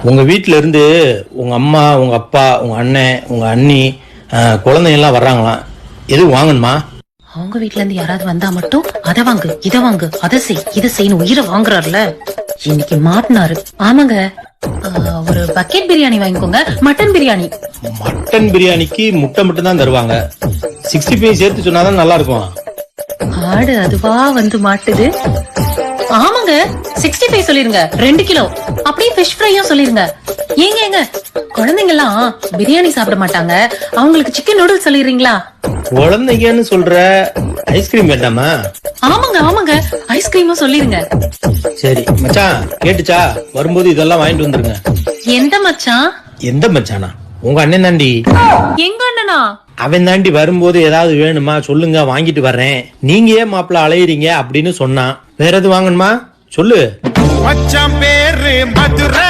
உங்க வீட்ல இருந்து உங்க அம்மா, உங்க அப்பா, உங்க அண்ணன், உங்க அண்ணி, குழந்தைங்க எல்லாம் வர்றாங்களாம். எதுவும் வாங்கணுமா? அவங்க வீட்ல இருந்து யாராவது வந்தா மட்டும் அத வாங்கு, இத வாங்கு, அத செய், இத செய்யணும் உயிரை வாங்குறாருல. இன்னைக்கு மாட்டினாரு. ஆமாங்க, ஒரு பக்கெட் பிரியாணி வாங்கிக்கோங்க. மட்டன் பிரியாணி. மட்டன் பிரியாணிக்கு முட்டை மட்டும் தான் தருவாங்க. 65 சேர்த்து சொன்னாதான் நல்லா இருக்கும். ஆடு அதுவா வந்து மாட்டுது. ஆமாங்க, 65 சொல்லிருங்க, 2 கிலோ. அப்படியே ஃபிஷ் ஃப்ரையும் சொல்லிருங்க. ஏங்க குழந்தைங்க எல்லாம் பிரியாணி சாப்பிட மாட்டாங்க, அவங்களுக்கு சிக்கன் நூடுல்ஸ் சொல்லிடுறீங்களா? குழந்தைங்கன்னு சொல்ற, ஐஸ்கிரீம் வேண்டாமா? ஆமாங்க ஐஸ்கிரீமும் சொல்லிருங்க. சரி மச்சான், கேட்டுச்சா? வரும்போது இதெல்லாம் வாங்கிட்டு வந்துருங்க. எந்த மச்சான்? எந்த மச்சானா? உங்க அண்ணன் தாண்டி. எங்க அண்ணனா? அவன் தாண்டி வரும்போது ஏதாவது வேணுமா சொல்லுங்க, வாங்கிட்டு வர்றேன். நீங்க ஏன் மாப்பிள்ள அலையிறீங்க அப்படின்னு சொன்னான். வேற எது வாங்கணுமா சொல்லு. மச்சான் பேரு மதுரை.